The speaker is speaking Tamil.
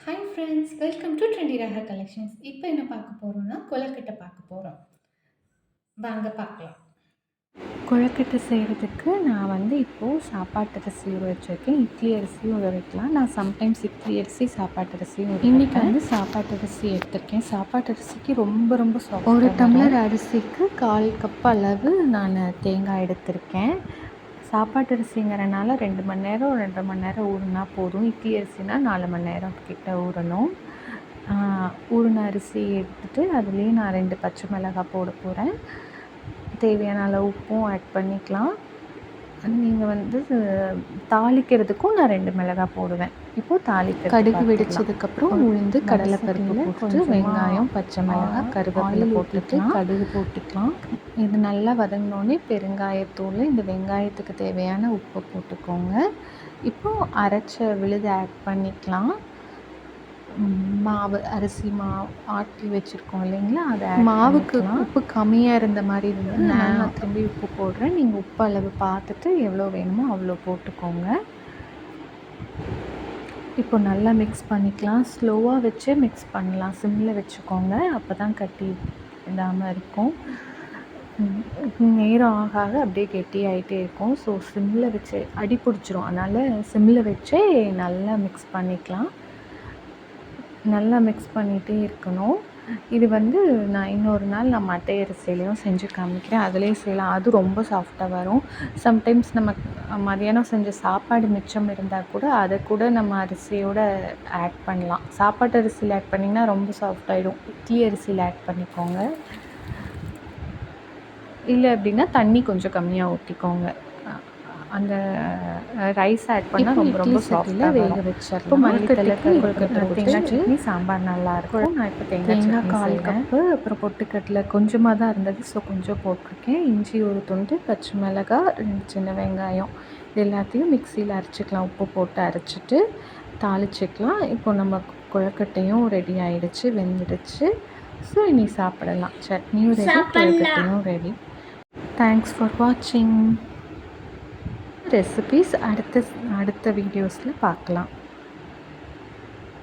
Hi friends, welcome to trendy Raga collections. இப்போ என்ன பார்க்க போகிறோம்னா கொழுக்கட்டை பார்க்க போகிறோம். வாங்க பார்க்கலாம். கொழுக்கட்டை செய்கிறதுக்கு நான் இப்போது சாப்பாட்டு அரிசி ஊற வச்சுருக்கேன். இட்லி அரிசியும் ஊற வைக்கலாம். நான் சம்டைம்ஸ் இட்லி அரிசி சாப்பாட்டு அரிசியும் இன்றைக்கி சாப்பாட்டு அரிசி எடுத்திருக்கேன். சாப்பாட்டு அரிசிக்கு ரொம்ப ரொம்ப ஒரு டம்ளர் அரிசிக்கு 1/4 கப் அளவு நான் தேங்காய் எடுத்திருக்கேன். சாப்பாட்டு அரிசிங்கிறனால 2 மணி நேரம் 2.5 மணி நேரம் ஊறினா போதும். இட்லி அரிசினா 4 மணி நேரம் கிட்ட ஊறணும். ஊறின அரிசி எடுத்துகிட்டு அதுலேயே நான் 2 பச்சை மிளகாய் போட போகிறேன். தேவையான அளவு உப்பும் ஆட் பண்ணிக்கலாம். நீங்கள் தாளிக்கிறதுக்கும் நான் 2 மிளகாய் போடுவேன். இப்போது கடுகு வெடிச்சதுக்கப்புறம் உளுந்து கடலைப்பருப்பு போட்டு வெங்காயம் பச்சை மிளகாய் கருவேப்பிலை போட்டுட்டு கடுகு போட்டுக்கலாம். இது நல்லா வதங்கினோடனே பெருங்காயத்தூள், இந்த வெங்காயத்துக்கு தேவையான உப்பு போட்டுக்கோங்க. இப்போது அரைச்ச விழுது ஆட் பண்ணிக்கலாம். அரிசி மாவு ஆட்டி வச்சுருக்கோம் இல்லைங்களா, அதை மாவுக்கு உப்பு கம்மியாக இருந்த மாதிரி இருந்தது. நான் திரும்பி உப்பு போடுறேன். நீங்கள் உப்பு அளவு பார்த்துட்டு எவ்வளோ வேணுமோ அவ்வளோ போட்டுக்கோங்க. இப்போ நல்லா மிக்ஸ் பண்ணிக்கலாம். ஸ்லோவாக வச்சு மிக்ஸ் பண்ணலாம். சிம்மில் வச்சுக்கோங்க, அப்போ தான் கட்டி இல்லாமல் இருக்கும். நேரம் ஆக ஆக அப்படியே கெட்டியாகிட்டே இருக்கும். ஸோ சிம்மில் வச்சு அடி பிடிச்சிரும். அதனால் சிம்மில் வச்சே நல்லா மிக்ஸ் பண்ணிக்கலாம். நல்லா மிக்ஸ் பண்ணிகிட்டே இருக்கணும். இது நான் இன்னொரு நாள் மட்டை அரிசிலையும் செஞ்சு காமிக்கிறேன். அதுலேயும் செய்யலாம். அது ரொம்ப சாஃப்டாக வரும். சம்டைம்ஸ் நம்ம மதியானம் செஞ்ச சாப்பாடு மிச்சம் இருந்தால் கூட அதை கூட நம்ம அரிசியோடு ஆட் பண்ணலாம். சாப்பாட்டு அரிசியில் ஆட் பண்ணிங்கன்னா ரொம்ப சாஃப்டாகிடும். இட்லி அரிசியில் ஆட் பண்ணிக்கோங்க. இல்லை அப்படின்னா தண்ணி கொஞ்சம் கம்மியாக ஊற்றிக்கோங்க. அந்த ரைஸ் ஆட் பண்ணால் ரொம்ப ரொம்ப சாஃப்டாக வேக வச்சிடலாம். இப்போ மல்லித்தலை தேங்காய் சட்னி சாம்பார் நல்லாயிருக்கும். நான் இப்போ தேங்காய் 1/4 கப்பு, அப்புறம் பொட்டுக்கடலை கொஞ்சமாக தான் இருந்தது, ஸோ கொஞ்சம் போட்டிருக்கேன். இஞ்சி ஒரு துண்டு, பச்சை மிளகாய் 2 சின்ன வெங்காயம், இது எல்லாத்தையும் மிக்சியில் அரைச்சிக்கலாம். உப்பு போட்டு அரைச்சிட்டு தாளிச்சிக்கலாம். இப்போ நம்ம கொழுக்கட்டையும் ரெடி ஆகிடுச்சு, வெந்துடுச்சு. ஸோ இனி சாப்பிடலாம். சட்னியும் ரெடி, கொழுக்கட்டையும் ரெடி. தேங்க்ஸ் ஃபார் வாட்சிங். ரெசிபீஸ் அடுத்த வீடியோஸில் பார்க்கலாம்.